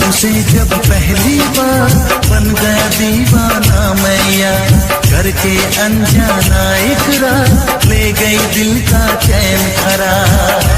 उसे जब पहली बार बन गया दीवाना मैया, करके अनजाना इकरार ले गई दिल का चैन करार।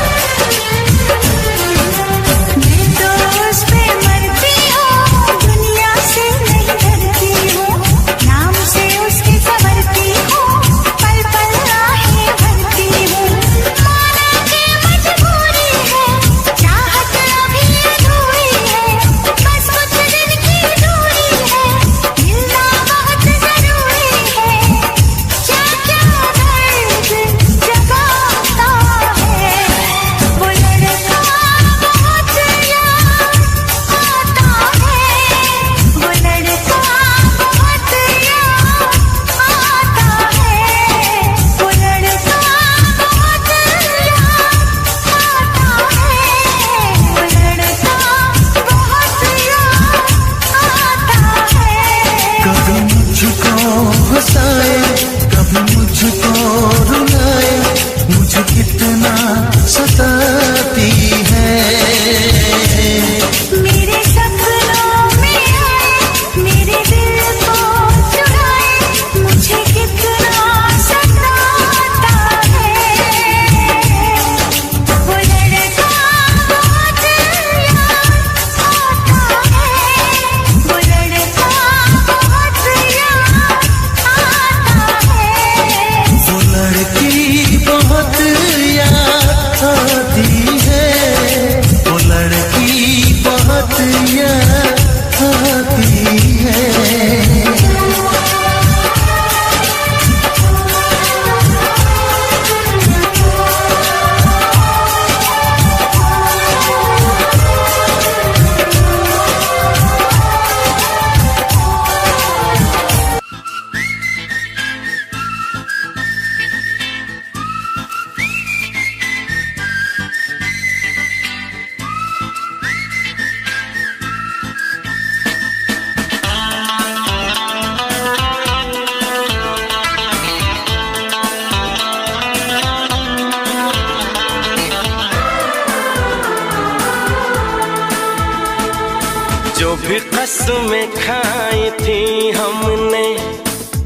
जो भी कसमें खाई थी हमने,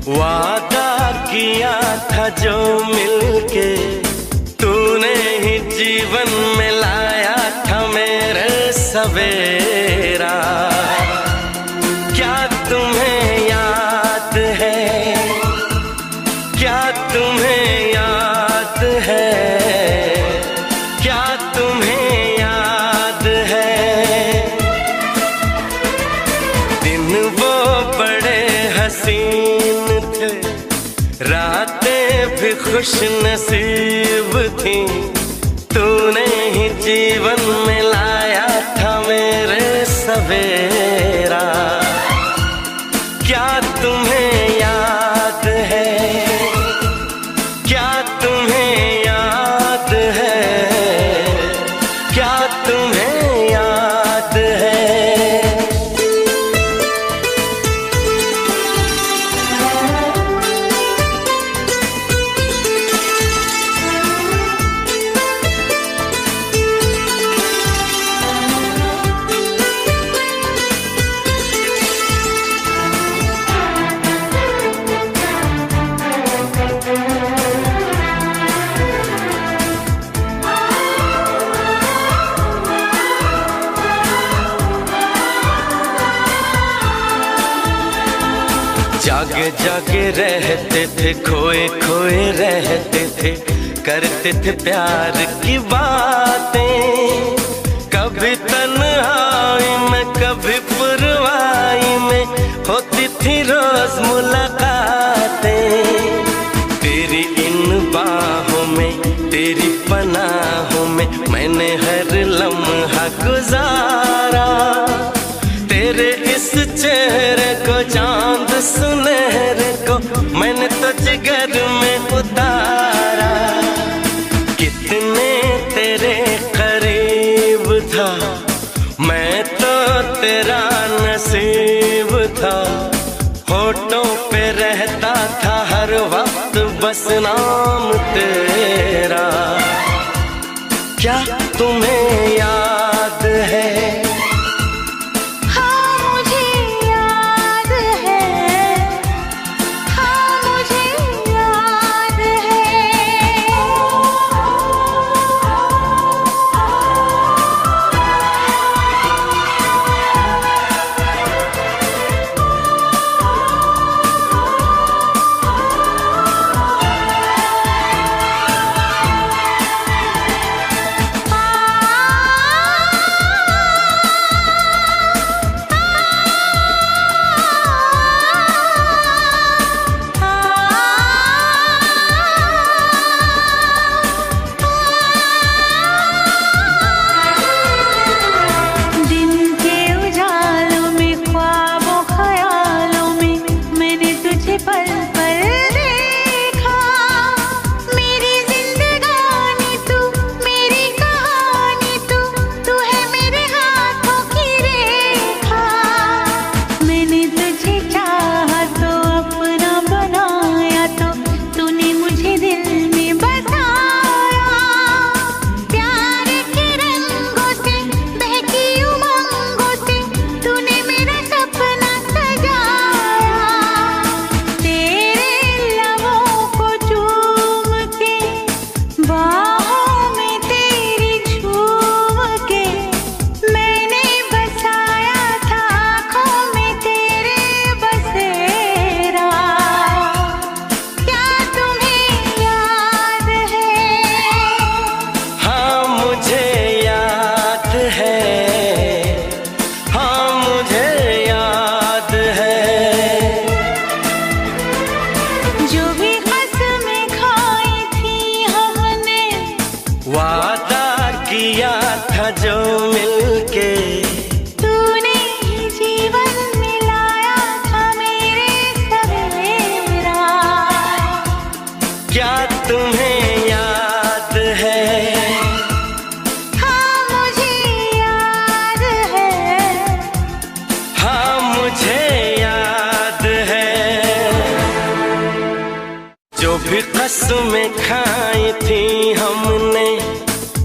वादा किया था जो मिलके, तूने ही जीवन में लाया था मेरे सवेरा। क्या तुम्हें याद है, क्या तुम्हें याद है, क्या तुम्हें याद है, दिन वो बड़े हसीन थे, रातें भी खुश नसीब थी, तूने ही जीवन में लाया था मेरे सवेरा। क्या तुम्हें याद है, क्या तुम्हें याद है, क्या तुम्हें याद है। जागे जागे रहते थे, खोए खोए रहते थे, करते थे प्यार की बातें, कभी तन्हाई में कभी पुरवाई में होती थी रोज मुलाकातें। तेरी इन बाहों में, तेरी पनाहों में मैंने हर लम्हा गुजारा, तेरे इस चेहरे को चांद सुनहरे को मैंने तो जिगर में उतारा। कितने तेरे करीब था मैं, तो तेरा नसीब था, होठों पे रहता था हर वक्त बस नाम तेरा। क्या तुम्हें याद है, वादा किया था जो मिलके, तूने ही जीवन में लाया था मेरे सवेरा। क्या तुम्हें याद है, हाँ मुझे याद है, हाँ मुझे याद है। जो भी कसमें खाई थी हमने,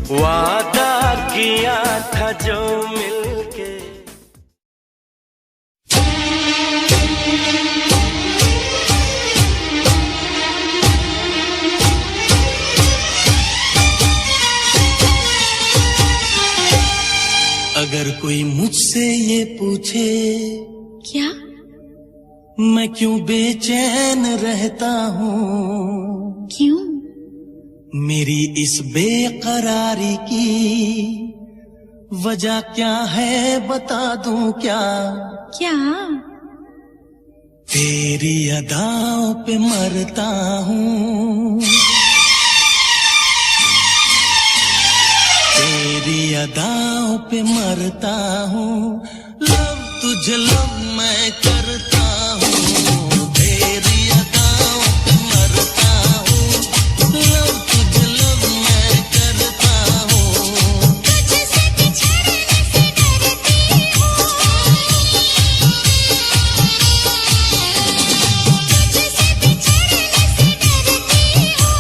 वादा किया था जो मिलके। मुझसे ये पूछे क्या? मैं क्यों बेचैन रहता हूँ, क्यों? मेरी इस बेकरारी की वजह क्या है बता दूं क्या? क्या? तेरी अदाओं पे मरता हूँ, तेरी अदाओं पे मरता हूँ, लव तुझे लव मैं करता हूँ, तेरी अदाओं पे मरता हूँ, लव तुझे लव मैं करता हूँ। तुझसे बिछड़ने से डरती हूँ, तुझसे बिछड़ने से डरती हूँ,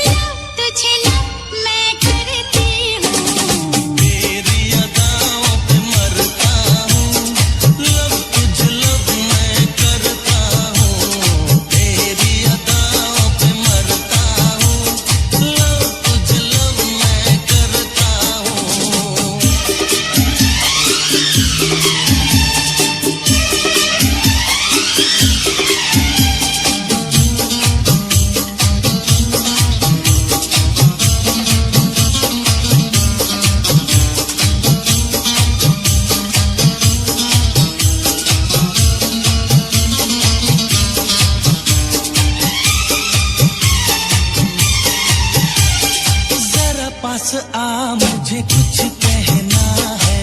लव तुझे लव मैं करती हूँ। तेरी अदाओं पे मरता हूँ, लव तुझे लव मैं करता हूँ, तेरी अदाओं पे मरता हूँ, लव तुझे लव मैं करता हूँ। जरा पास आ मुझे कुछ कहना है,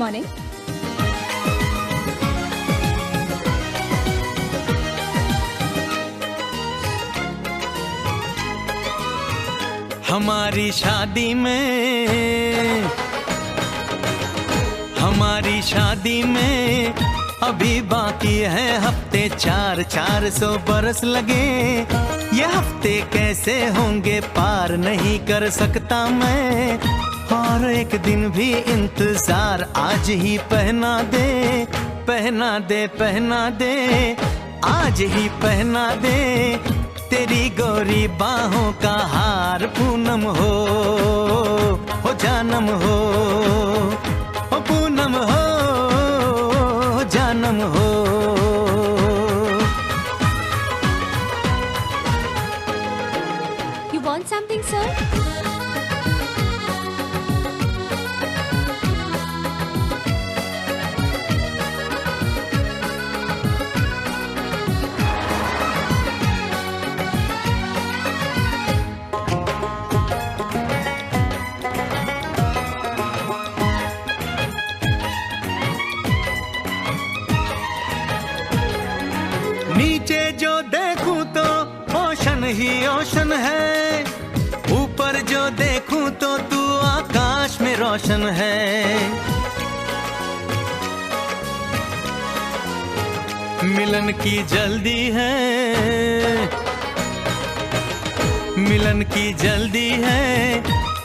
मॉर्निंग। हमारी शादी में अभी बाकी है हफ्ते 400 बरस लगे। ये हफ्ते कैसे होंगे पार नहीं कर सकता मैं, और एक दिन भी इंतजार आज ही पहना दे, पहना दे, पहना दे, आज ही पहना दे तेरी गोरी बाहों का हार। पूनम हो जानम हो, पूनम हो जानम हो। You want something, sir? नीचे जो देखूं तो ओशन ही ओशन है, ऊपर जो देखूं तो तू आकाश में रोशन है। मिलन की जल्दी है, मिलन की जल्दी है,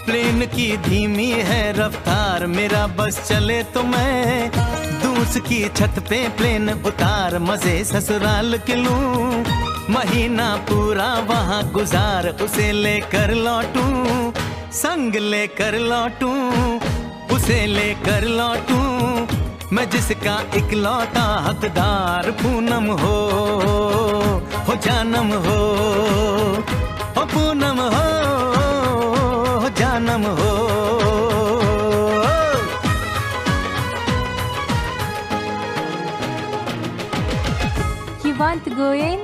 प्लेन की धीमी है रफ्तार। मेरा बस चले तो मैं दूस की छत पे प्लेन उतार, मजे ससुराल के लूं, महीना पूरा वहाँ गुजार। उसे लेकर लौटूं, संग लेकर लौटूं, उसे लेकर लौटूं, मैं जिसका इकलौता हकदार। पूनम हो जानम हो, पूनम हो जानम हो। You want to go in?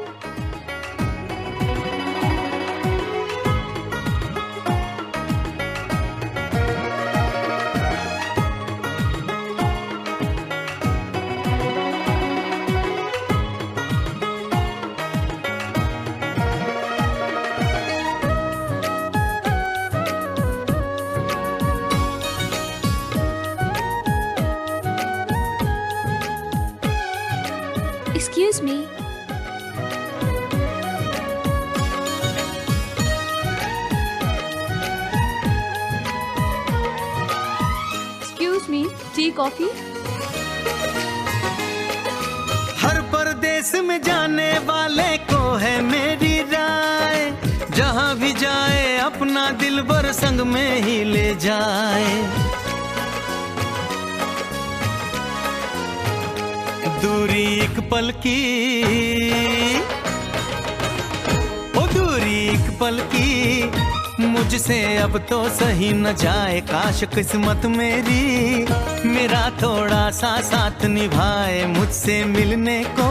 Excuse me. Excuse me. Tea, coffee? हर परदेस में जाने वाले को है मेरी राय, जहाँ भी जाए अपना दिलबर संग में ही ले जाए। दूरी एक पल की, ओ दूरी एक पल की, मुझसे अब तो सही न जाए। काश किस्मत मेरी मेरा थोड़ा सा साथ निभाए, मुझसे मिलने को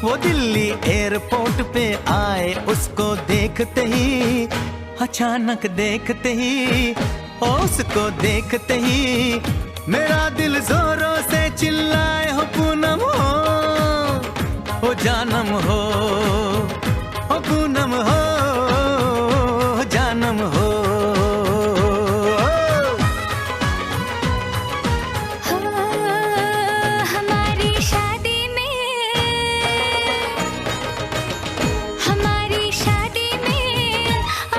वो दिल्ली एयरपोर्ट पे आए। उसको देखते ही, अचानक देखते ही, उसको देखते ही मेरा दिल जोरों से चिल्लाए। हो पूनम हो जानम हो, पूनम हो जानम हो। हमारी शादी में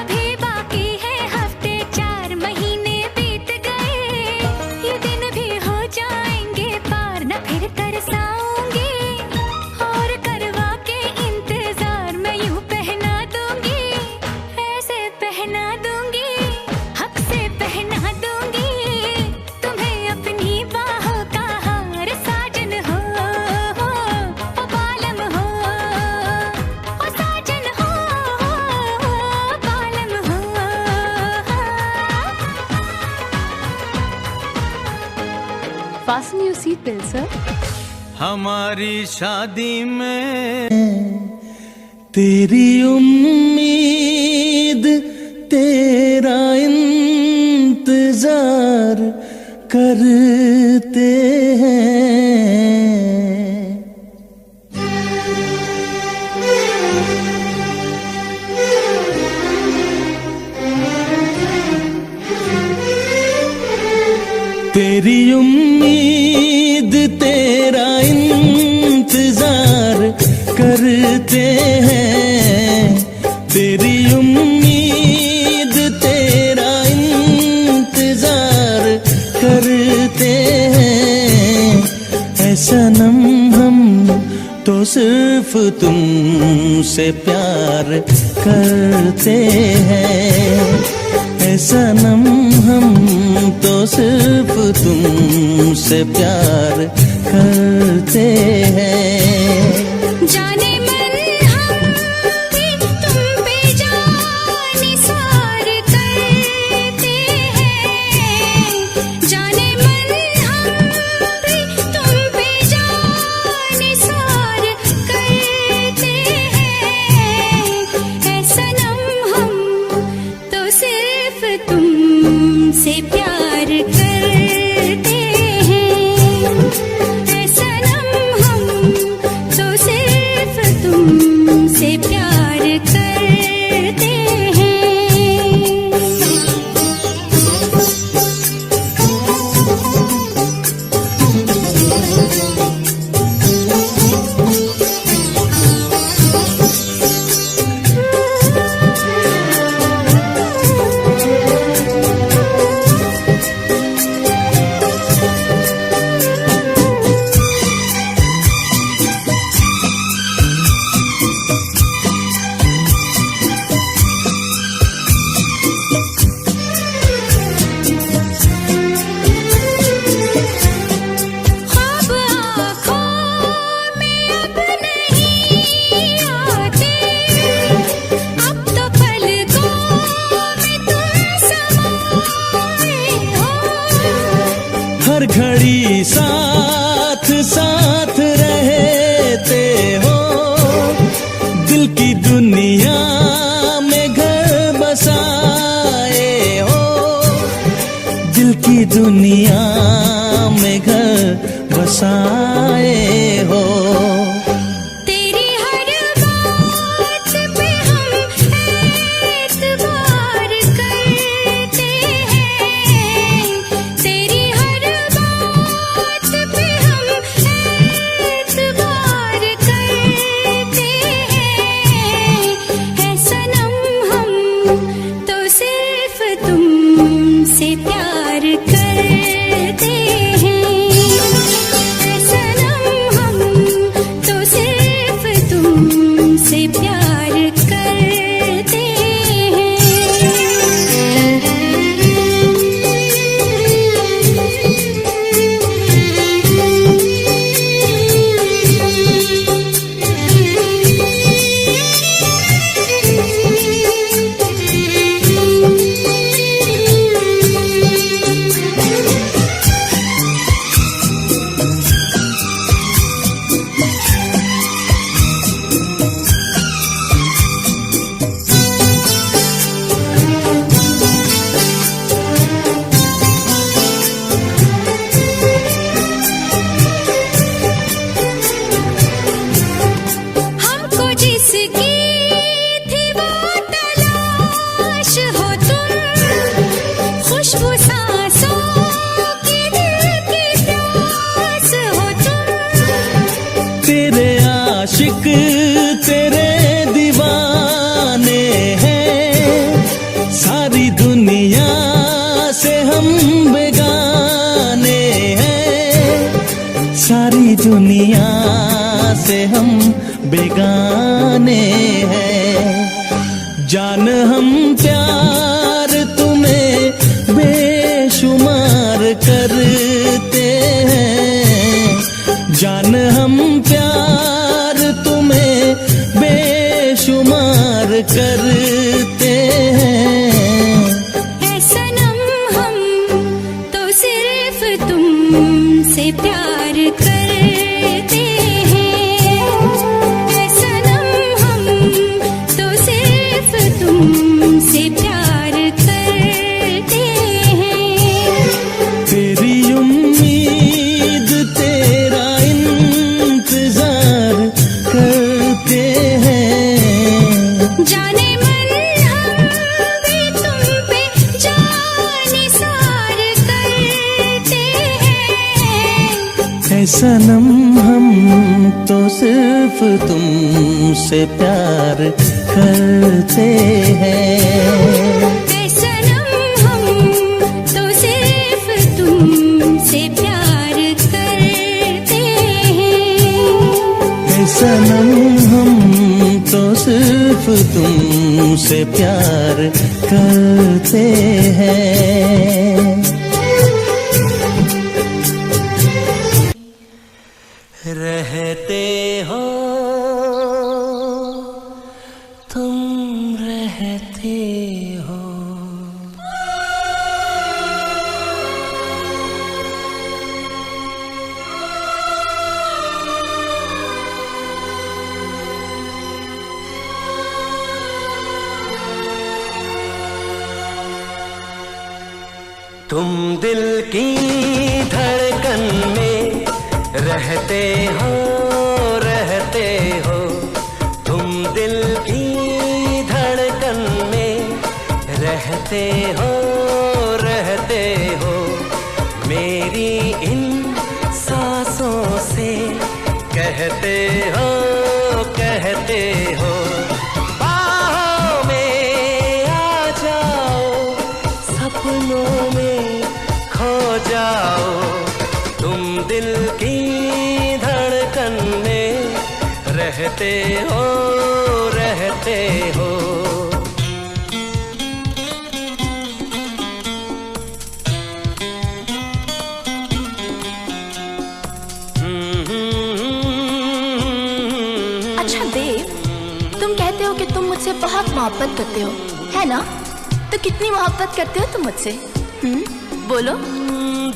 अभी बाकी है हफ्ते 4 महीने बीत गए। ये दिन भी हो जाएंगे पार, न फिर तरसाऊंगी और करवा के इंतजार मैं यूं पहना दूंगी, ऐसे पहना दूंगी, हक से पहना दूंगी तुम्हें अपनी बाहों का हार। साजन हो ओ बालम हो, ओ साजन हो बालम हो। Fasten your seatbelt, sir. हमारी शादी में तेरी उम्मीद तेरा इंतजार कर करते हैं। तेरी उम्मीद तेरा इंतजार करते हैं। तेरी उम्मीद तेरा इंतजार करते हैं। ऐ सनम हम तो सिर्फ तुमसे प्यार करते हैं। ऐ सनम हम तो सिर्फ तुमसे प्यार करते हैं। जाने मन हम भी तुम पे जान निसार करते हैं। जाने मन हम भी तुम पे जान निसार करते हैं। ऐ सनम हम तो सिर्फ तुमसे प्यार करते हैं। ऐ सनम हम तो सिर्फ तुमसे प्यार करते हैं। ख्वाब आँखों में अब नहीं आते। अब तो पलकों में तुम समाए हो। हर घड़ी साथ साथ रहते हो। दिल की दुनिया में घर बसाए हो। दिल की दुनिया में घर बसाए हो। तेरी हर बात पे हम एतबार करते हैं। तेरी हर बात पे हम एतबार करते हैं। ऐ सनम हम तो सिर्फ तुमसे प्यार करते हैं। ऐ सनम हम तो सिर्फ तुमसे प्यार करते हमको जिसकी थी वो तलाश हो तुम। खुशबू सांसों की दिल की प्यास हो तुम। तेरे आशिक तेरे दीवाने हैं। सारी दुनिया से हम बेगाने हैं। सारी दुनिया से हम बेगाने हैं। जान हम प्यार तुम्हें बेशुमार करते हैं। जान हम प्यार तुम्हें बेशुमार करते हैं। ऐ सनम हम तो सिर्फ तुमसे प्यार करते हैं। ऐ सनम हम तो सिर्फ तुमसे प्यार करते हैं। तेरी सनम हम तो सिर्फ तुमसे प्यार करते हैं। सनम हम तो सिर्फ तुमसे प्यार करते हैं। सनम हम तो सिर्फ तुमसे प्यार करते हैं। रहते हो तुम, रहते हो। तुम दिल की धड़कन में रहते हो, रहते हो। तुम दिल की धड़कन में रहते हो, रहते हो। मेरी इन सांसों से कहते हो, कहते हो। बाहों में आ जाओ, सपनों में खो जाओ। तुम दिल की धड़कन में रहते हो, रहते हो। अच्छा देव, तुम कहते हो कि तुम मुझसे बहुत मोहब्बत करते हो, है ना? तो कितनी मोहब्बत करते हो तुम मुझसे? बोलो।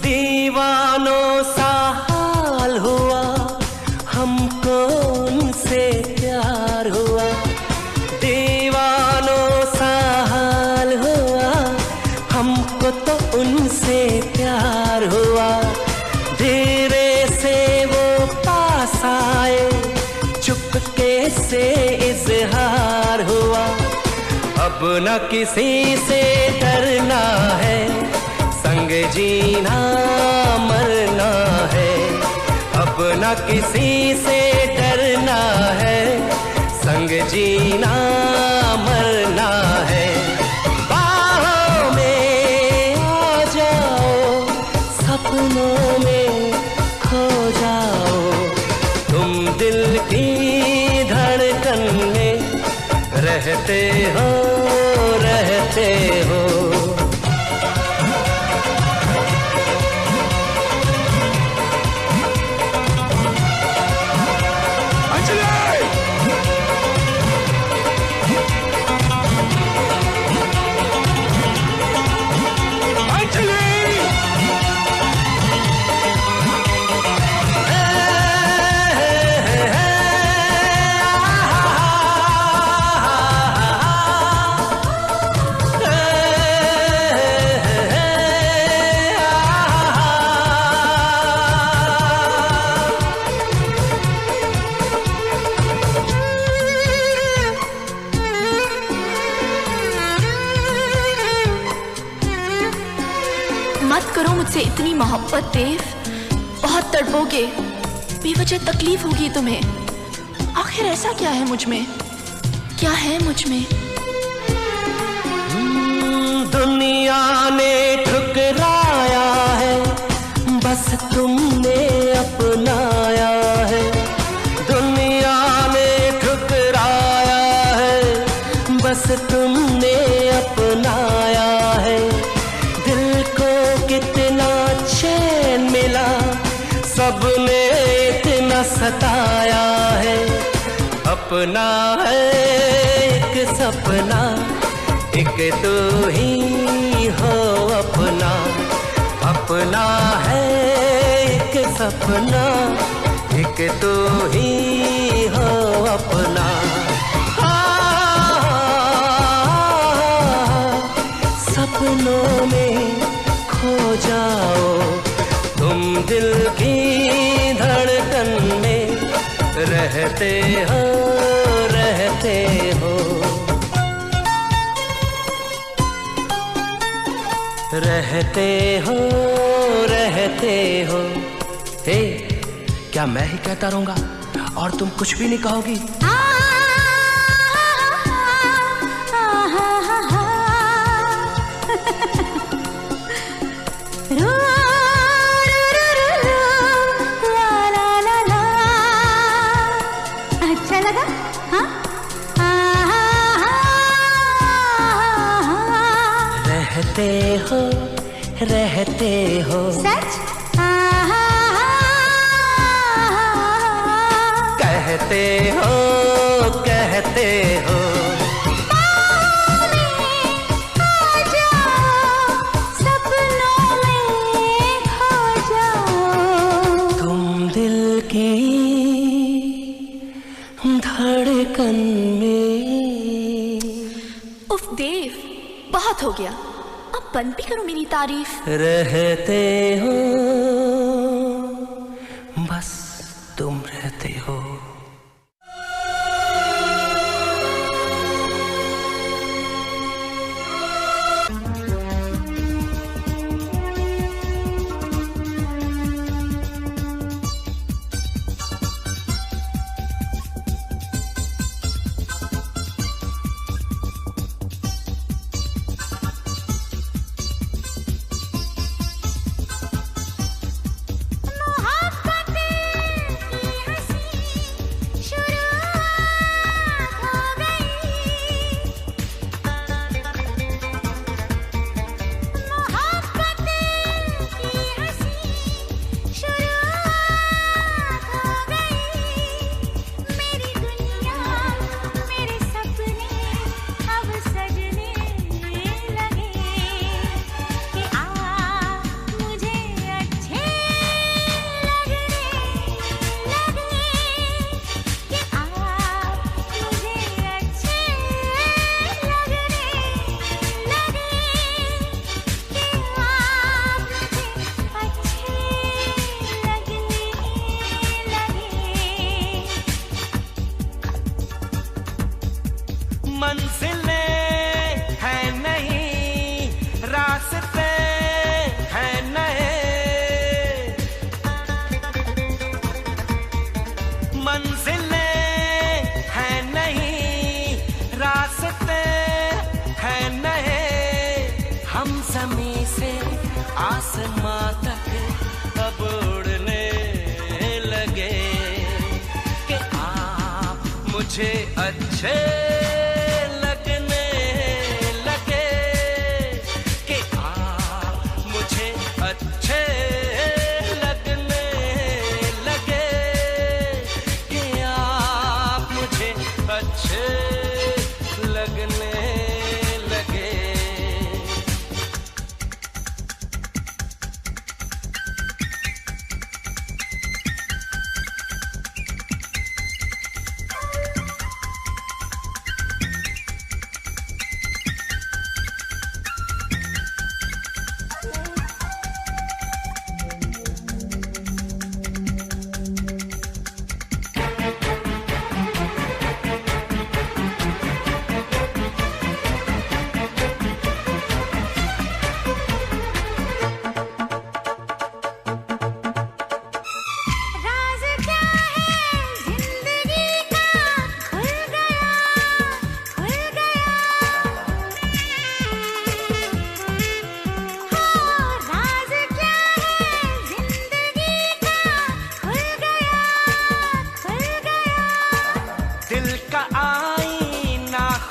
दीवानों सा हाल हुआ हमको, उनसे प्यार हुआ। दीवानों सा हाल हुआ हमको, तो उनसे प्यार हुआ। धीरे से वो पास आए, चुपके से इजहार हुआ। अब न किसी से डरना है, संग जीना मरना है। अब न किसी से डरना है, संग जीना मरना है। बाहों में आ जाओ, सपनों में खो जाओ। तुम दिल की धड़कन में रहते हो, रहते हो। मत करो मुझसे इतनी मोहब्बत देव, बहुत तड़पोगे, बेवजह तकलीफ होगी तुम्हें। आखिर ऐसा क्या है मुझ में, क्या है मुझ में? दुनिया ने ठुकराया है, बस तुमने अपनाया है। दुनिया ने ठुकराया है, बस तुमने अपनाया है। दिल को कितना चैन मिला, सबने इतना सताया है। अपना है एक सपना, एक तो ही हो अपना। अपना है एक सपना, एक तो ही हो अपना। सपनों में खो जाओ, तुम दिल की धड़कन में रहते हो, रहते हो। रहते हो, रहते हो। हे क्या मैं ही कहता रहूंगा और तुम कुछ भी नहीं कहोगी? अच्छा लगा? हाँ? रहते हो सच? कहते हो सपनों में खो जाओ तुम दिल की धड़कन में। उफ देव, बहुत हो गया, अब बंद भी करो मेरी तारीफ। रहते हो बस तुम रहते हो। आसमां तक अब उड़ने लगे कि आप मुझे अच्छे लगने लगे कि आप मुझे अच्छे लगने लगे कि आप मुझे अच्छे लगने लगे।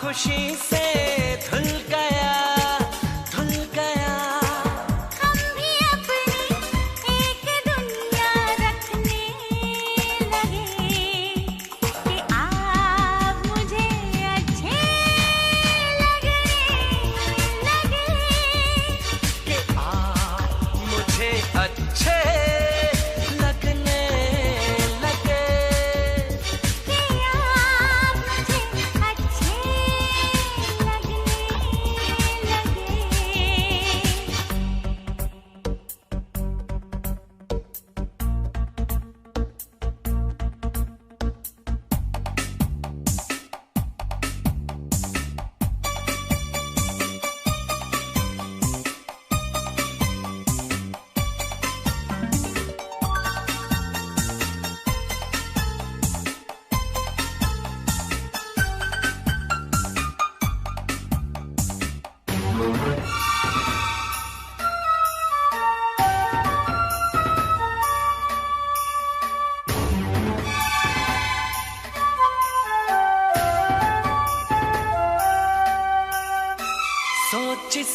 खुशी से धुल गया धुल गया। हम भी अपनी एक दुनिया रखने लगे कि आप मुझे अच्छे लगने लगे कि आप मुझे अच्छे लगने लगे कि आप मुझे अच्छे लगने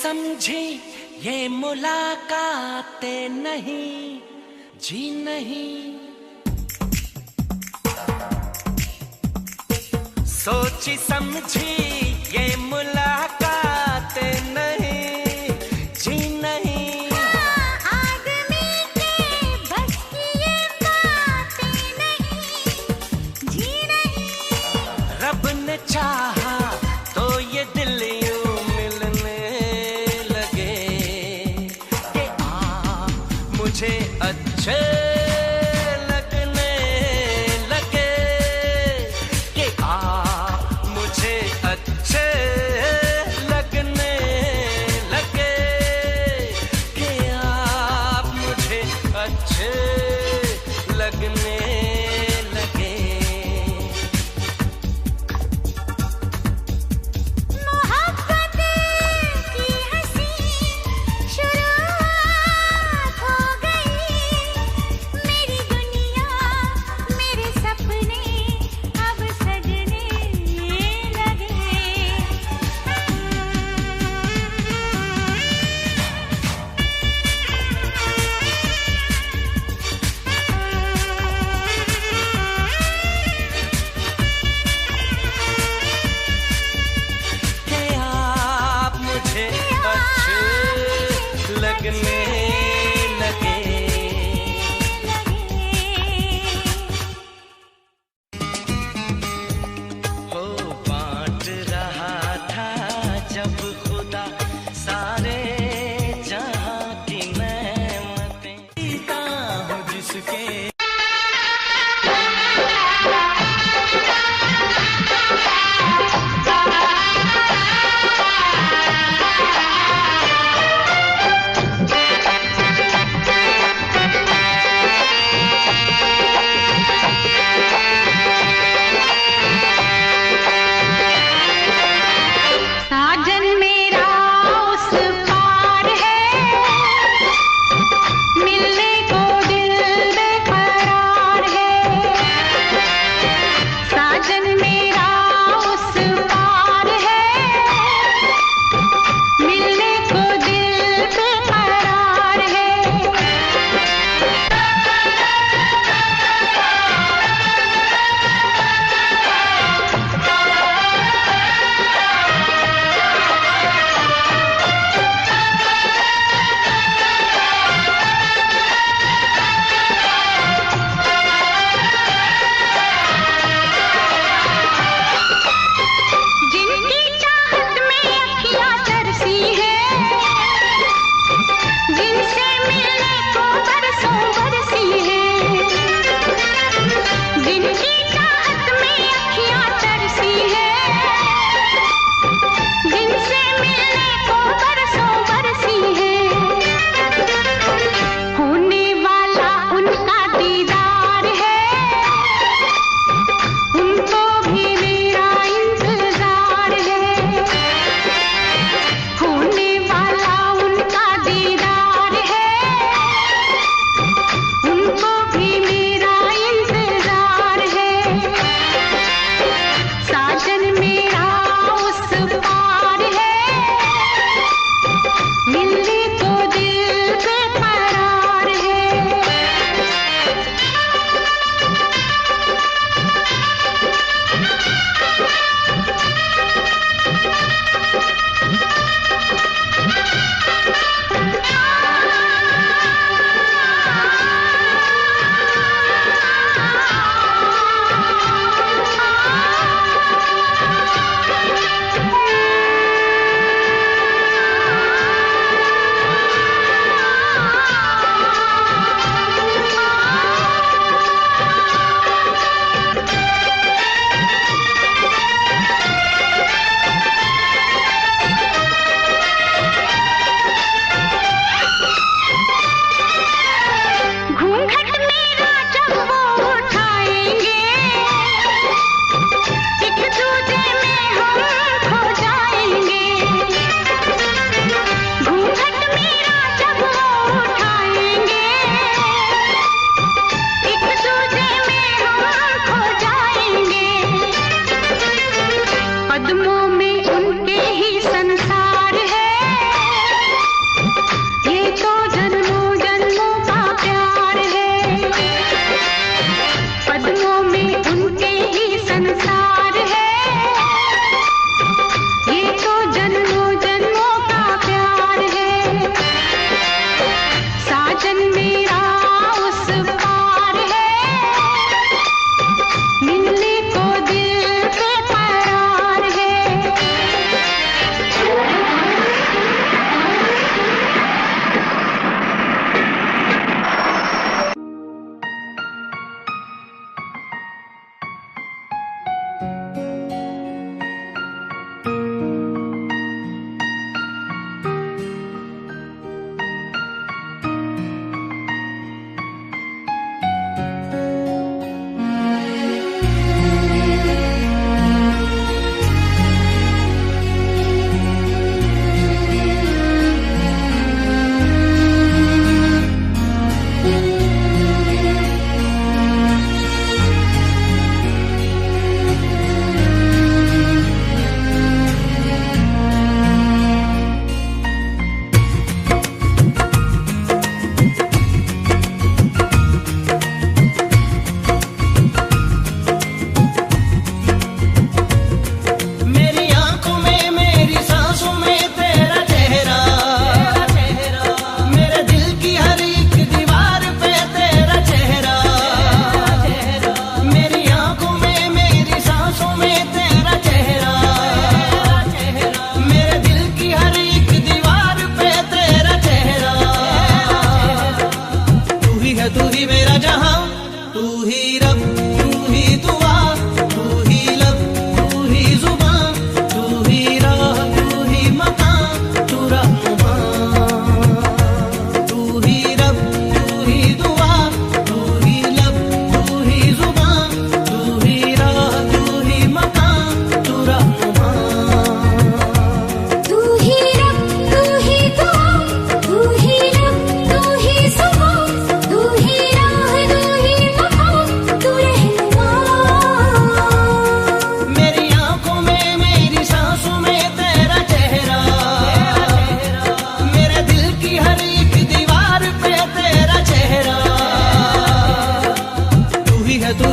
समझी ये मुलाकातें नहीं, जी नहीं। सोची समझी ये मुलाकातें नहीं, जी नहीं। आदमी के बस की ये बातें नहीं, जी नहीं। रब ने चाहा तो ये दिल यूं मिलने लगे कि मुझे अच्छे लगने लगे कि मुझे अच्छे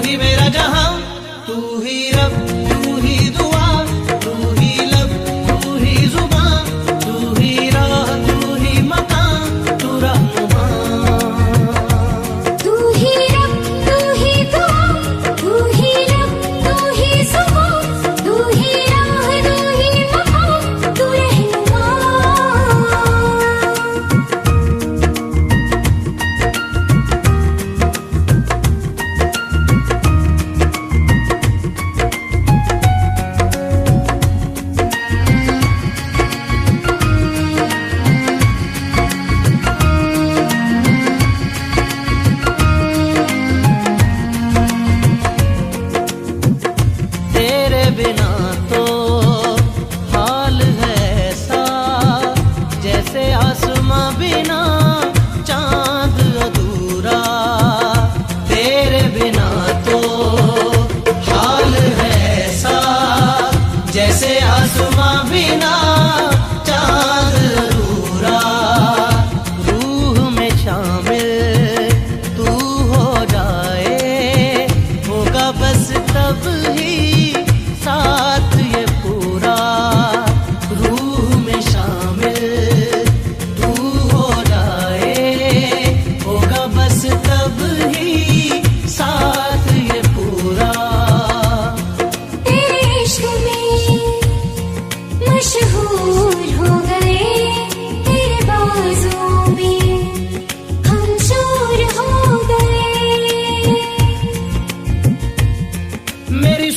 ही मेरा जहां, तू ही रब, तू ही दुआ, तू ही लब, तू ही जुबां, तू ही राह, तू ही मकान, तू रहनुमा। तू ही रब, तू ही दुआ, तू ही लब, तू ही जुबां, तू ही राह, तू ही मकान, तू रहनुमा। तेरे बिना तो हाल है ऐसा, जैसे आसमां बिना चांद अधूरा। तेरे बिना तो हाल है ऐसा, जैसे आसमां बिना चांद अधूरा। रूह में शामिल तू हो जाए, होगा बस तब ही साथ ये पूरा। रूह में शामिल तू हो जाए, होगा बस तब ही साथ ये पूरा। तेरे इश्क में मशहूर हो गए, तेरे बाजों में हम चूर हो गए। मेरी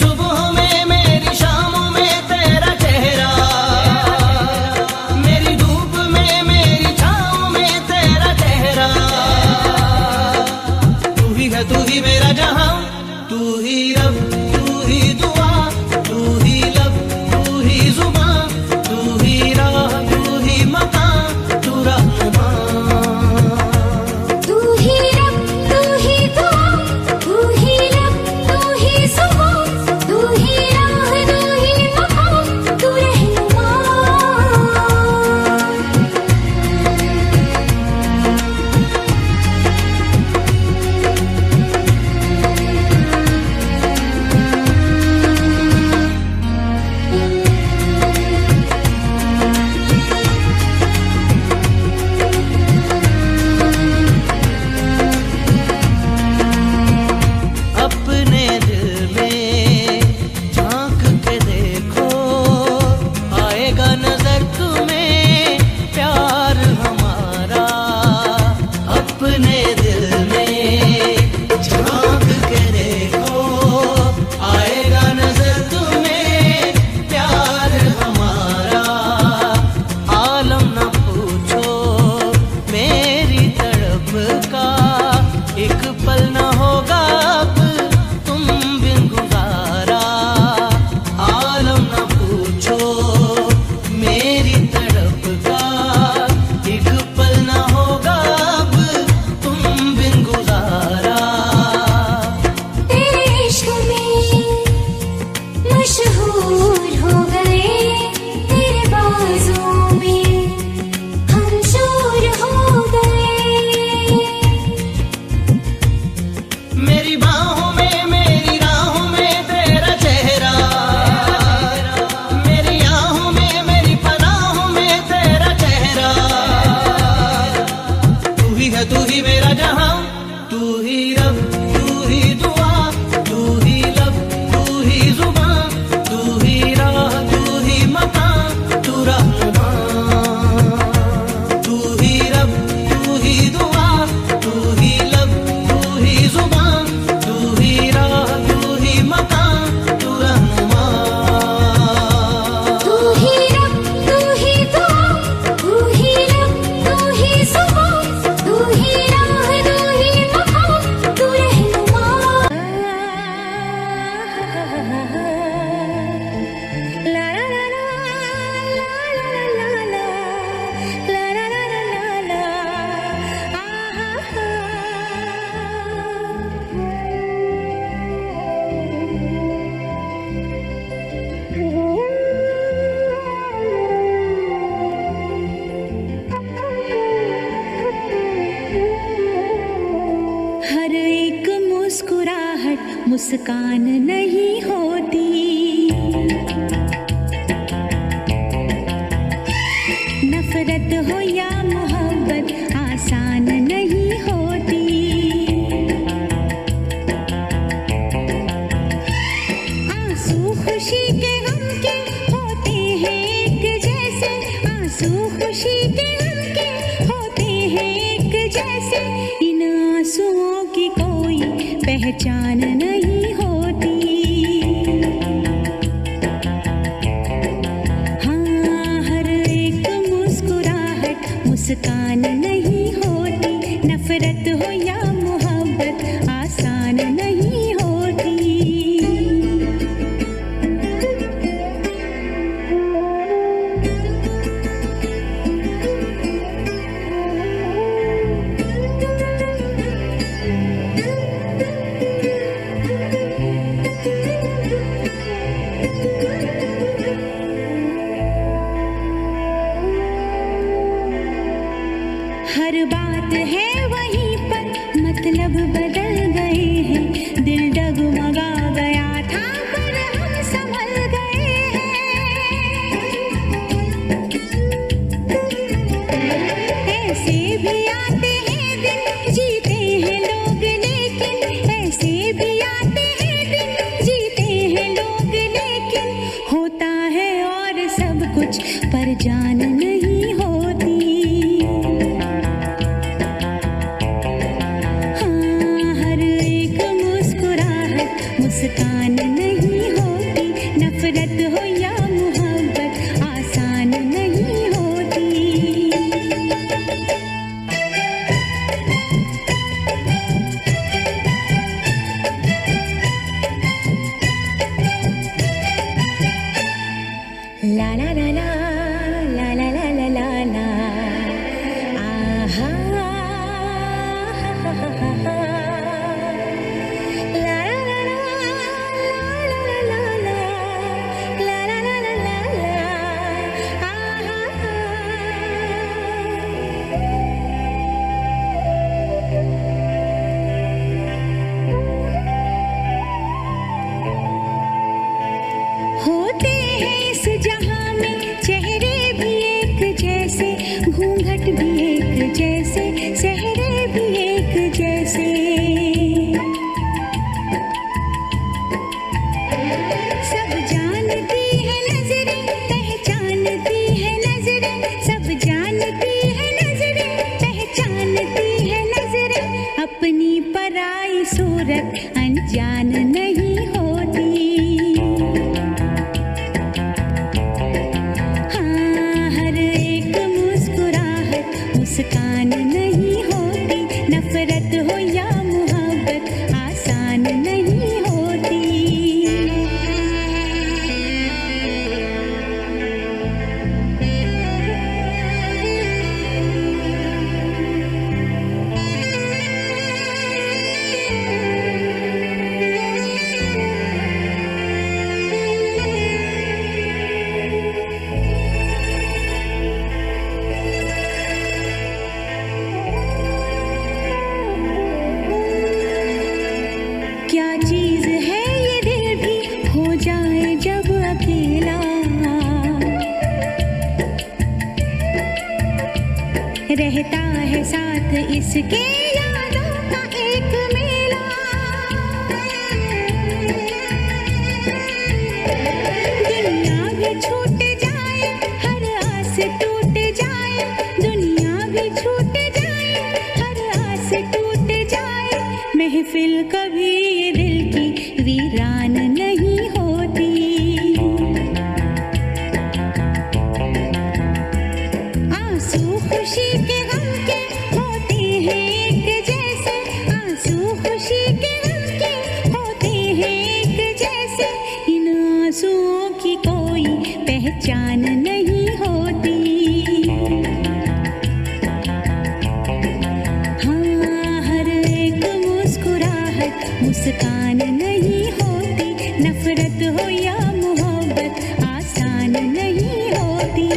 मुस्कान नहीं होती। नफरत हो या मोहब्बत आसान नहीं होती। आंसू खुशी के गम के होते हैं एक जैसे, आंसू खुशी के गम के होते हैं एक जैसे। इन आंसुओं की कोई पहचान नहीं होती। हाँ, हर एक मुस्कुराहट मुस्कान नहीं होती। नफरत हो या मोहब्बत आसान नहीं होती। हर बात है वहीं पर, मतलब बदल गए हैं। दिल डगमगा गया था पर हम संभल गए हैं। ऐसे भी आते हैं दिन, जीते हैं लोग लेकिन। ऐसे भी आते हैं दिन, जीते हैं लोग लेकिन। होता है और सब कुछ पर जान नहीं होती। मुस्कान नहीं होती। नफरत हो या मोहब्बत आसान नहीं होती। ला ला ला ला ला ला ला ला ला ला आहा हा हा हा हा। होते हैं इस जहां में चेहरे भी एक जैसे, घूंघट भी एक जैसे, चेहरे भी एक जैसे। सब जानती है नजरें, पहचानती है नजरें। सब जानती है नजरें, पहचानती है नजरें। अपनी पराई सूरत अनजान नहीं होती। मुस्कान नहीं होती। नफरत हो या मोहब्बत आसान नहीं होती। क्या चीज है ये दिल भी हो जाए जब अकेला। रहता है साथ इसके यादों का एक मेला। दुनिया भी छूट जाए, हर आस टूट जाए। दुनिया भी छूट जाए, हर आस टूट जाए। महफिल कभी ये दिल की वीरान नहीं होती। आंसू खुशी के गम के होते हैं एक जैसे, आंसू खुशी के गम के होते हैं एक जैसे। इन आंसुओं की कोई पहचान नहीं होती। हाँ, हर एक मुस्कुराहट मुस्कान नहीं होती। नफरत हो या मोहब्बत आसान नहीं होती।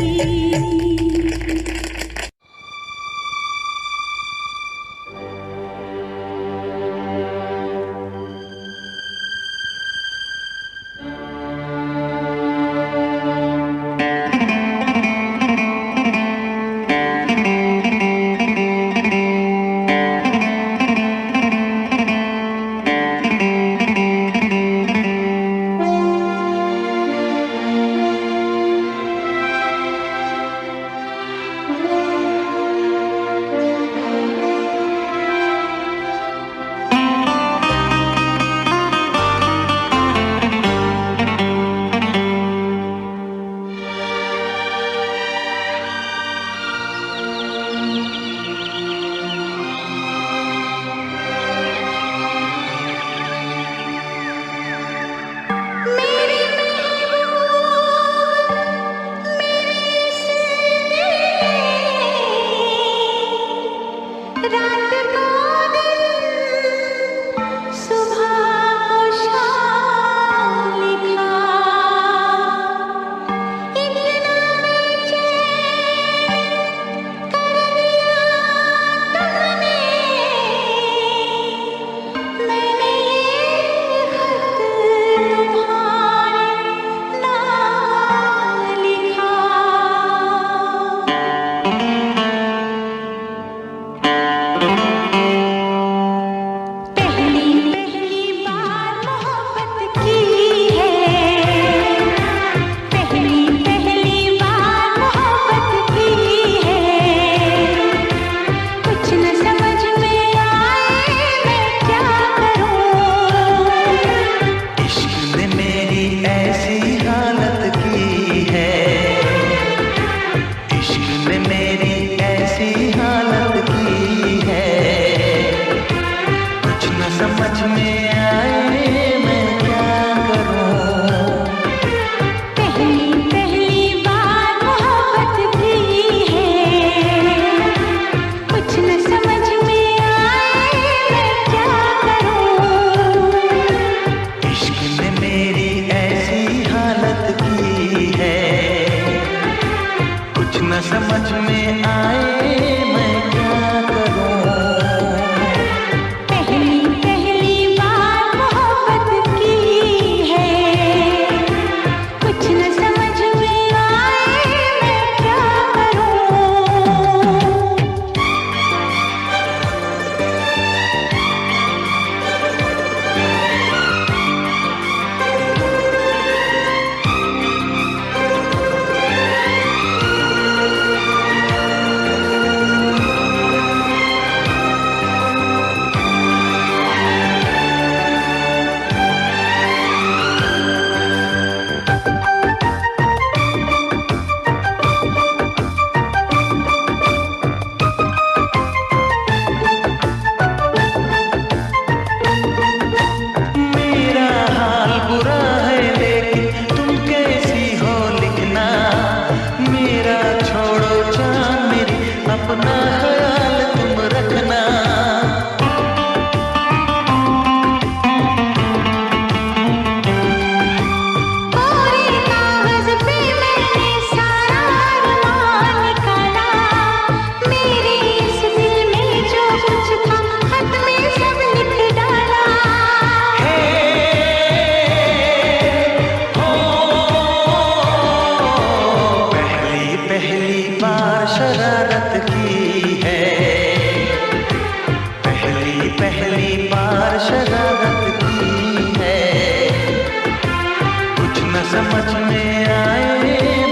समझ में आए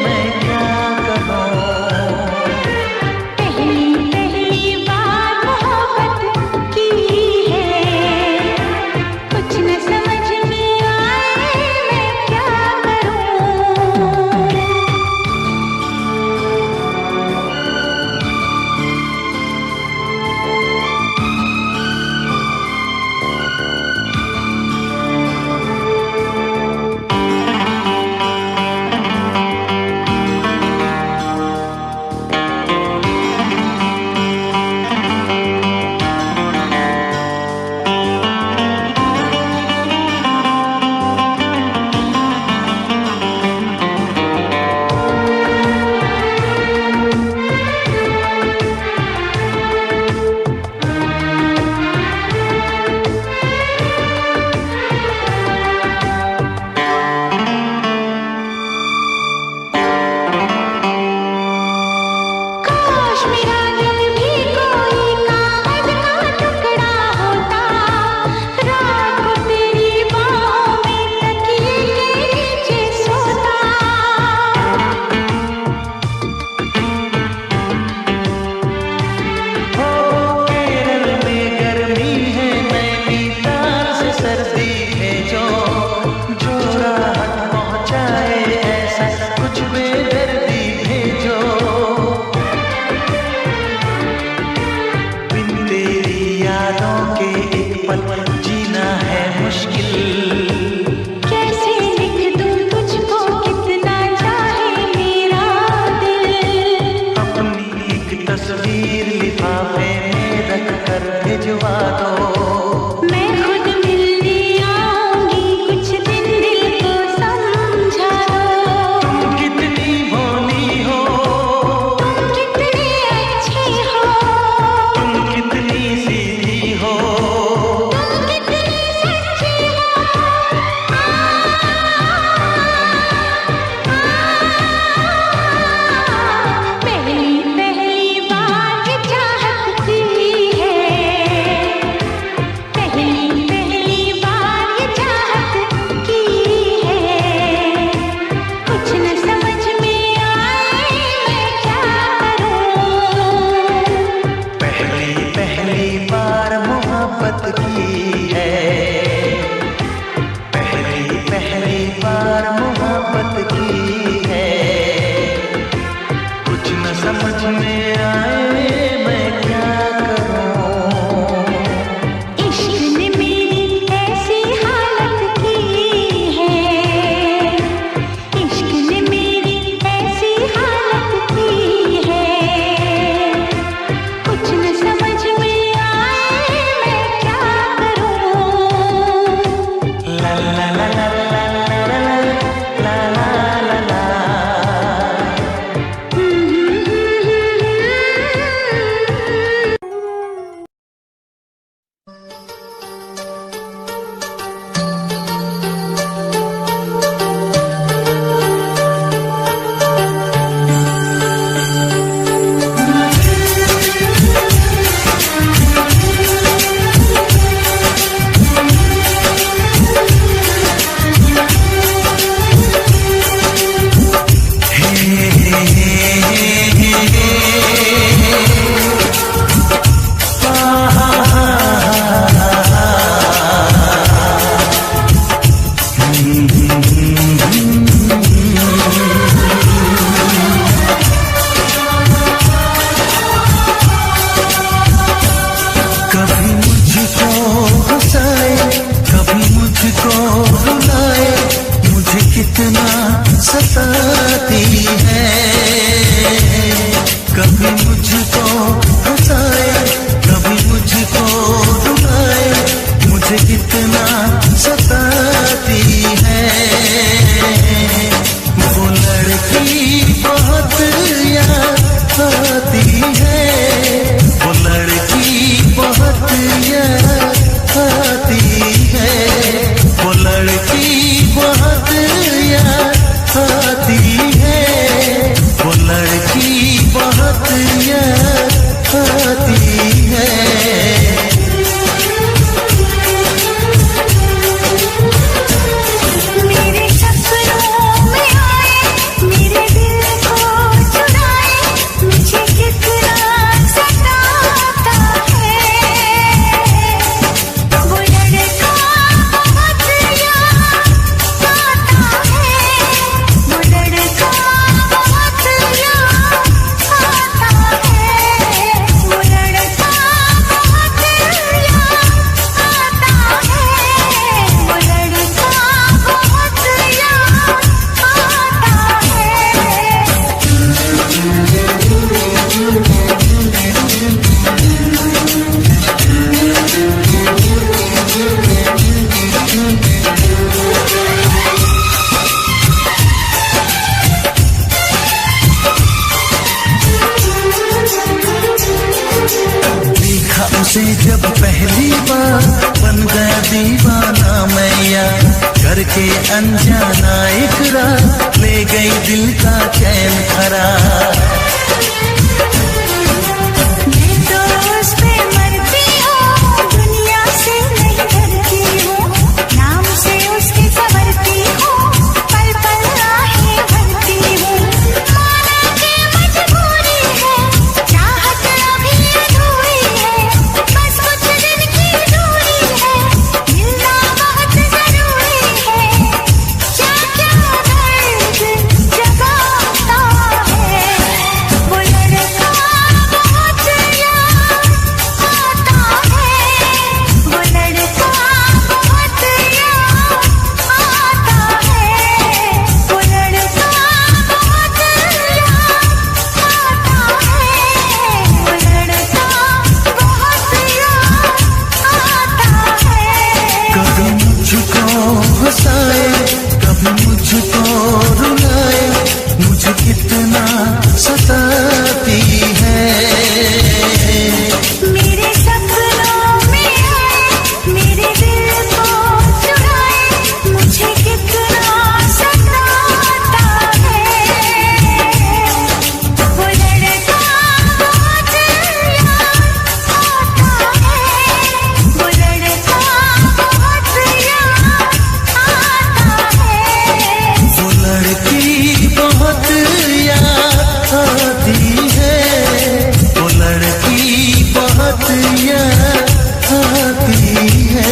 मैं क्या करूं। पहली पहली बार मोहब्बत की है, कुछ न समझ में आए मैं क्या करूं। काश मेरा दिल भी कोई कागज का टुकड़ा होता, रात को तेरी बाहों में तकिए के नीचे सोता। हो केरल में गर्मी है, नैनीताल से सर्दी भेजो, जो राहत पहुंचाए ऐसा कुछ बेदर्दी भेजो। बिन तेरी यादों के एक पल जीना है मुश्किल। कैसे लिख दूं तुझको कितना चाहे मेरा दिल। अपनी एक तस्वीर लिफाफे में रख कर भिजवा दो। मैं खुद मिलने आऊंगी, कुछ दिन दिल को समझा दो। तुम कितनी भोली हो, तुम कितने अच्छे हो, तुम कितनी सीधी हो, तुम कितने सच्चे हो। पहली पहली बार ये चाहत की है, पहली पहली बार ये चाहत की है। कुछ न समझ में आए मैं क्या करूं। पहली पहली बार मोहब्बत की है, पहली पहली बार मोहब्बत की है। कुछ न समझ में आए मैं क्या करूं। इश्क ने मेरी ऐसी हालत की है, इश्क ने मेरी ऐसी हालत की है। कुछ न समझ में आए मैं क्या करूं। ला ला ला ला ला ला ला ला ला ला। कभी मुझको हंसाए, कभी मुझको रुलाए, मुझे कितना सताती है। कभी मुझको हंसाए, कभी मुझको रुलाए, मुझे कितना सताती है। वो लड़की बहुत याद आती है, वो लड़की बहुत याद आती है, वो लड़की बहुत याद आती है, वो लड़की बहुत याद आती है। मेरे सपनों करके अनजाना इकरार ले गई दिल का चैन करार। मैं तो उस पे मरती हूँ, दुनिया से नहीं डरती हूँ, नाम से उसकी संवरती हूँ, पल पल आहें भरती हूँ। माना कि मजबूरी है, चाहत अभी अधूरी है, बस कुछ दिन की दूरी है, मिलना बहुत जरूरी है। क्या क्या दर्द जगाता है वो लड़का, बहुत याद आता है वो लड़का, बहुत याद आता है वो लड़का, बहुत याद आता है वो लड़का, बहुत याद आता है। कभी मुझको हंसाए कभी मुझको रुलाए, मुझे कितना सताती है। मेरे सपनों में आए, मेरे दिल को चुराए, मुझे कितना सताता है वो लड़का, बहुत याद आता है वो लड़का, बहुत याद आता है। वो लड़की बहुत याद आती है, वो लड़की बहुत याद आती है।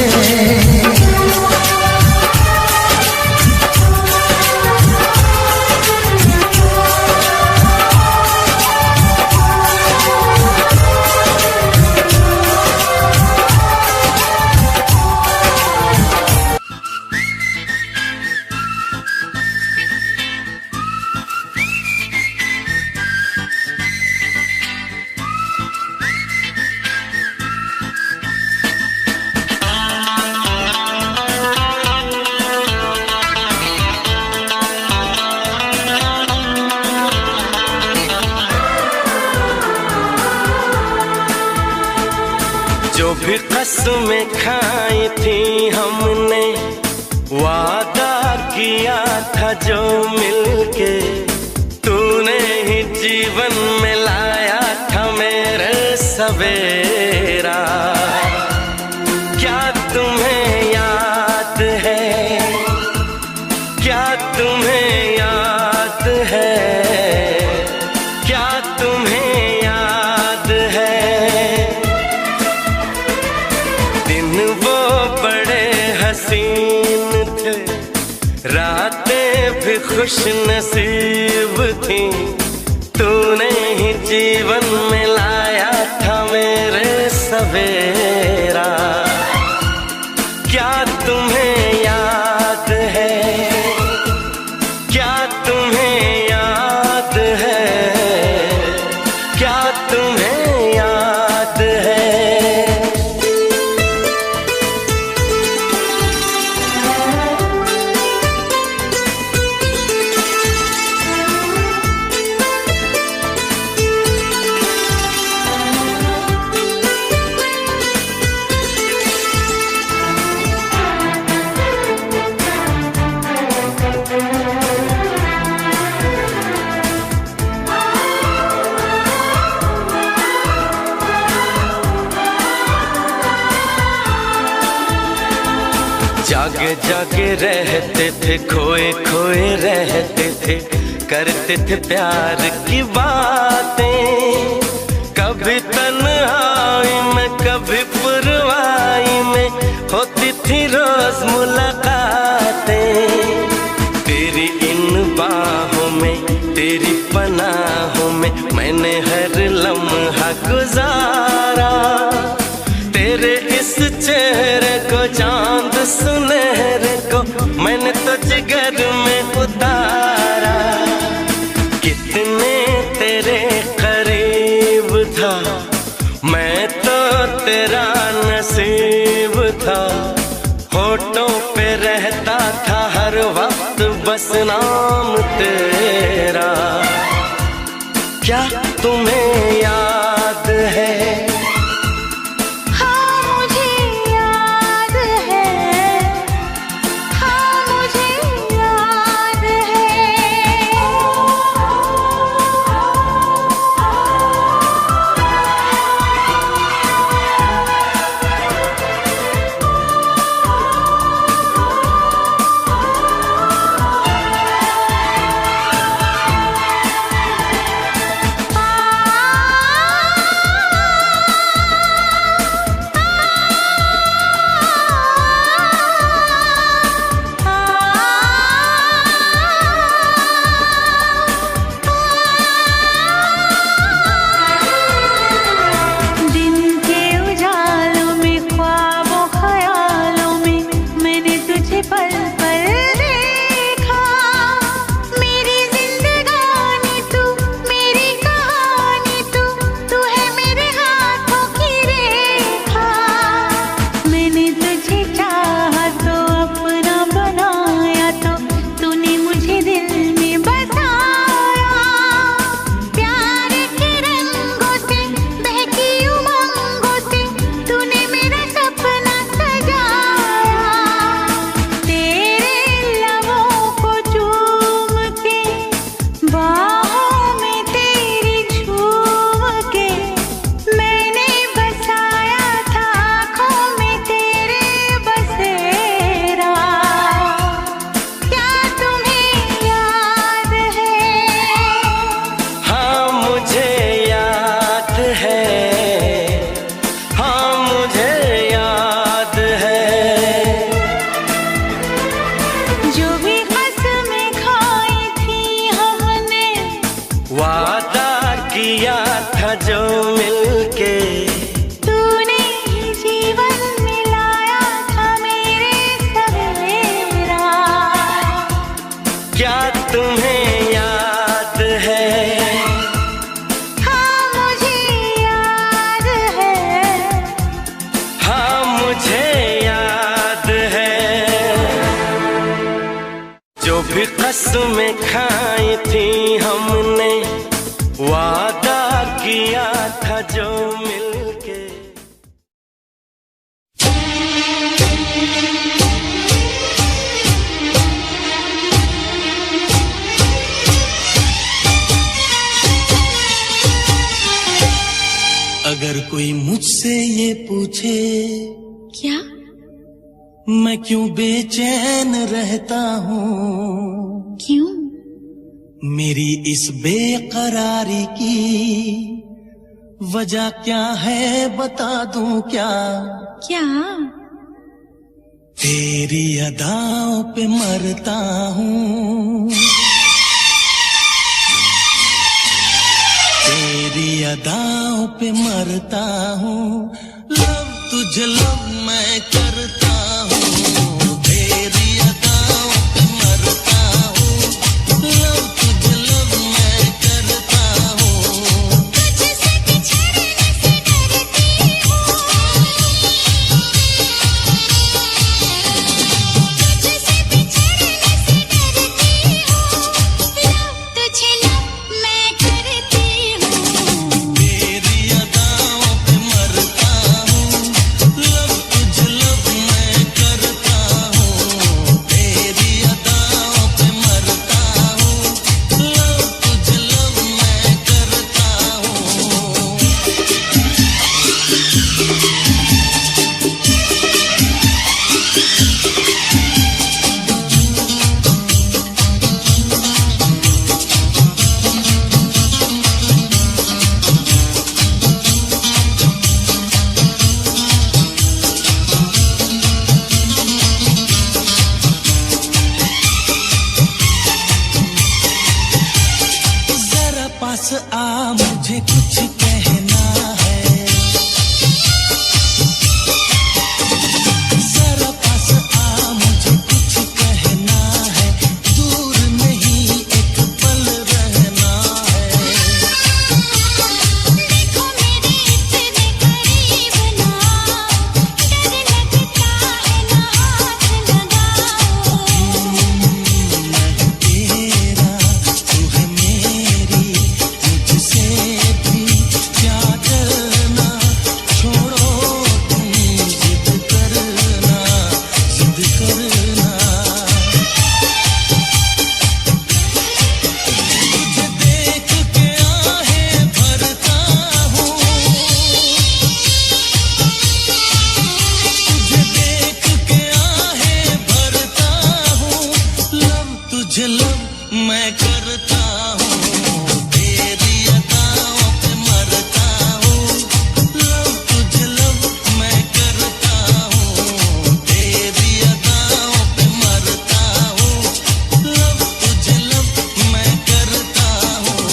जो भी कसमें खाई थी हमने, वादा किया था जो मिलके, तूने ही जीवन में लाया था मेरे सवेरा। क्या तुम्हें याद है, क्या तुम्हें याद है, क्या तुम्हें याद है, दिन वो बड़े हसीन थे, रातें भी खुश नसीब थी, तूने ही जीवन में लाया था मेरे सवेरा। क्या तुम्हें याद है, क्या तुम्हें याद है, क्या तुम्हें याद है। जागे जागे रहते थे, खोए खोए रहते थे, करते थे प्यार की बातें, कभी तन्हाई में कभी पुरवाई में होती थी रोज मुलाकातें। तेरी इन बाहों में, तेरी पनाहों में मैंने हर लम्हा गुजारा, तेरे इस चेहरे को चांद सुनहरे को मैंने तो जिगर में उतारा। कितने तेरे करीब था, मैं तो तेरा नसीब था, होठों पे रहता था हर वक्त बस नाम तेरा। क्या तुम्हें याद है, हाँ मुझे याद है, हाँ जो भी कसमें खाई थी हमने, वादा किया था जो मिलके, तूने ही जीवन मिलाया था मेरे सवेरा। क्या तुम्हें याद है? हाँ मुझे याद है, हाँ मुझे याद है। जो भी कसमें खाई थी हमने, वादा किया था जो मिलके। अगर कोई मुझसे ये पूछे क्या? मैं क्यों बेचैन रहता हूँ, क्यों? मेरी इस बेकरारी की वजह क्या है बता दूं क्या? क्या? तेरी अदाओं पे मरता हूँ, तेरी अदाओं पे मरता हूँ। लव तुझे लव मैं करता हूँ, तेरी अदाओं पे मरता हूँ। लव तुझे लव मैं करता हूँ। तुझसे बिछड़ने से डरती हूँ, तुझसे बिछड़ने से डरती हूँ। लव तुझे लव मैं करती हूँ, तेरी अदाओं पे मरता हूँ। लव तुझे लव मैं करता हूँ, तेरी अदाओं पे मरता हूँ। लव तुझे लव मैं करता हूँ। जरा पास आ मुझे कुछ कहना है, जरा पास आ मुझे कुछ कहना है। दूर नहीं एक पल रहना है। देखो मेरे इतने करीब ना, डर लगता है ना हाथ लगाओ। मैं तेरा तू है मेरी, मुझसे भी क्या डरना। छोड़ो तुम जिद करना, जिद करना। तुझे देख के आहें भरता हूँ, तुझे देख के आहें भरता हूँ। लव तुझे लव मैं करता हूँ, तेरी अदाओं पे मरता हूँ। लव तुझे लव मैं करता हूँ, तेरी अदाओं पे मरता हूँ। लव तुझे लव मैं करता हूँ।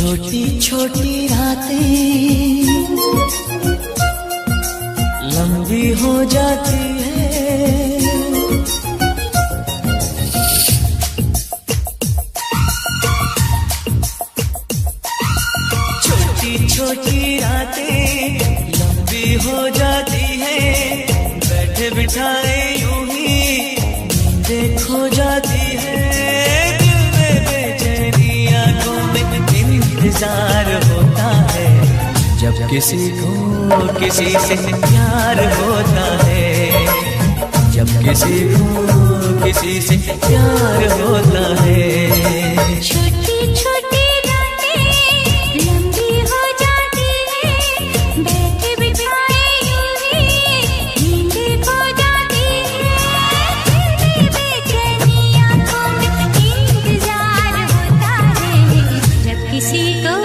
छोटी छोटी रातें लंबी हो जाती है, छोटी छोटी रातें लंबी हो जाती है, बैठे बिठाए यूं ही नींदें खो जाती है, दिल में बेचैनी आंखों में इंतजार होता है, जब किसी को किसी से प्यार होता है, जब किसी को किसी से प्यार होता है। छोटी छोटी रातें लंबी हो जाती है, बैठे बिठाए यूं ही नींदें खो जाती है, दिल में बेचैनी आंखों में इंतजार होता है, जब किसी को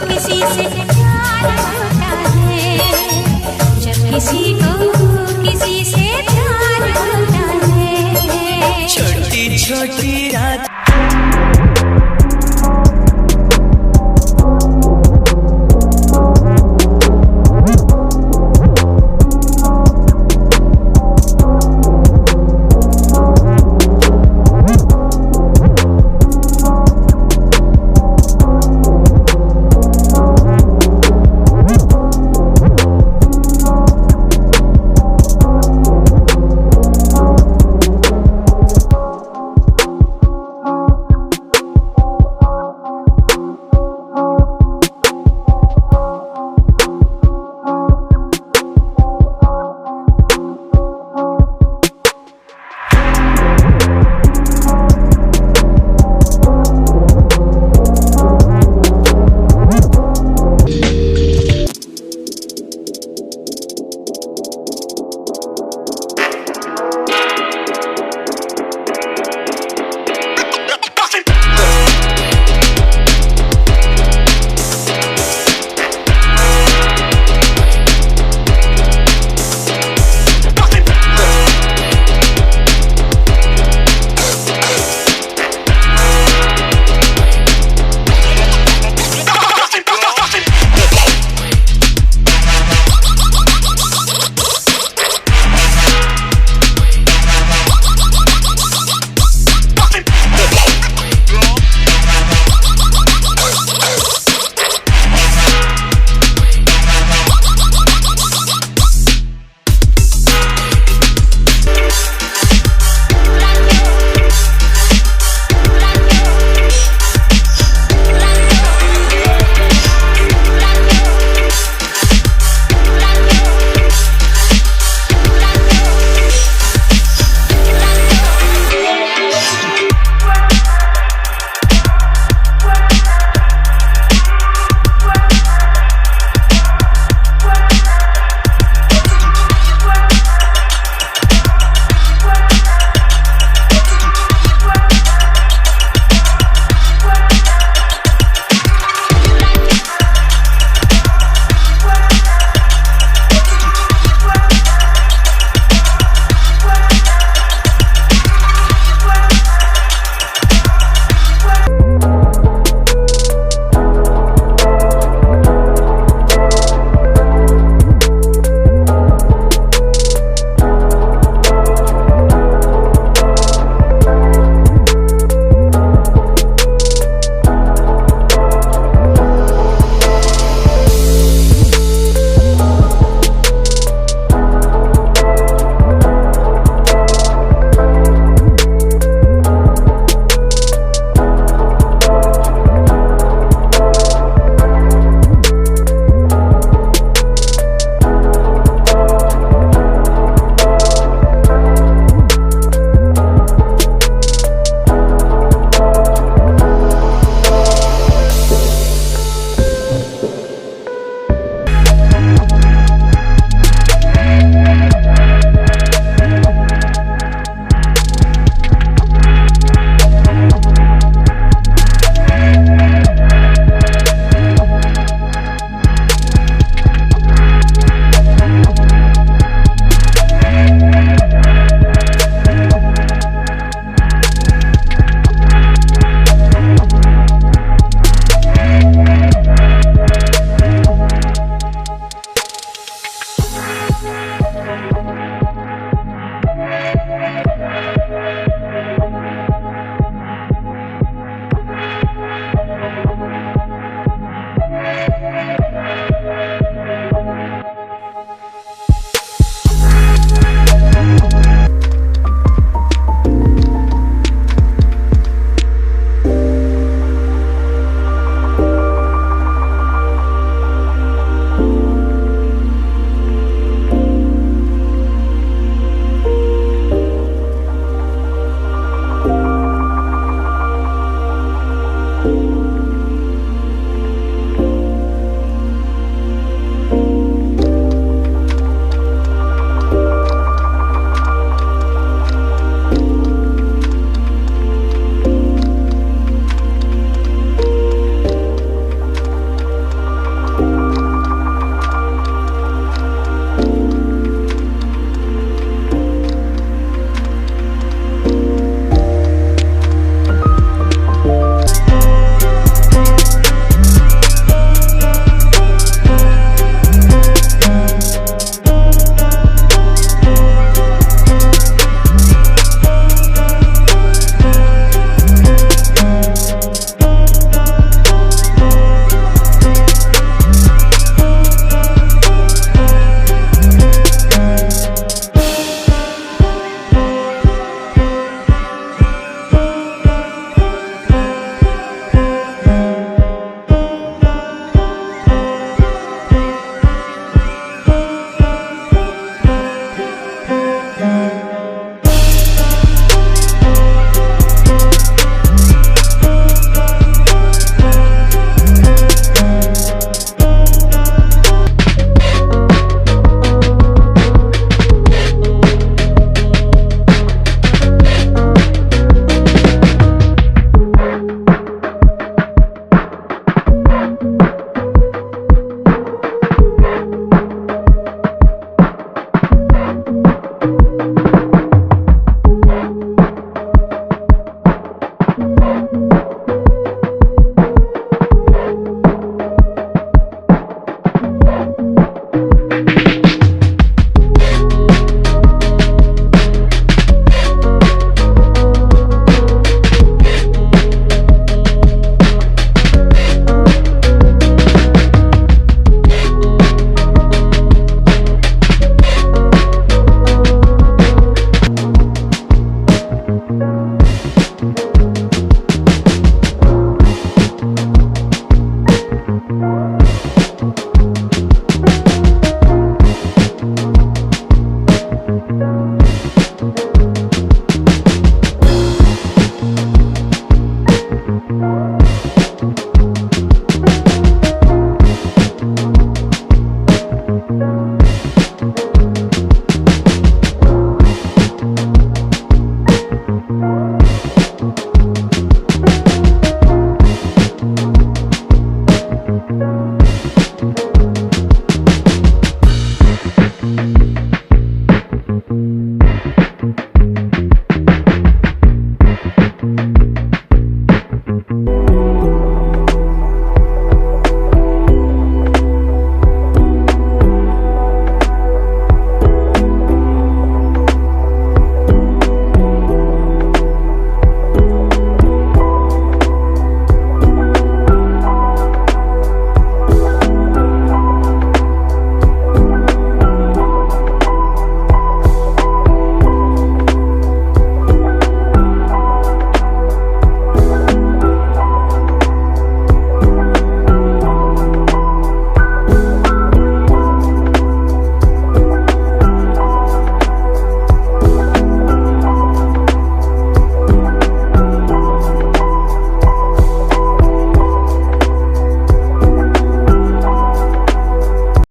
किसी से प्यार होता है, जब किसी को किसी से प्यार होता है। छोटी छोटी रात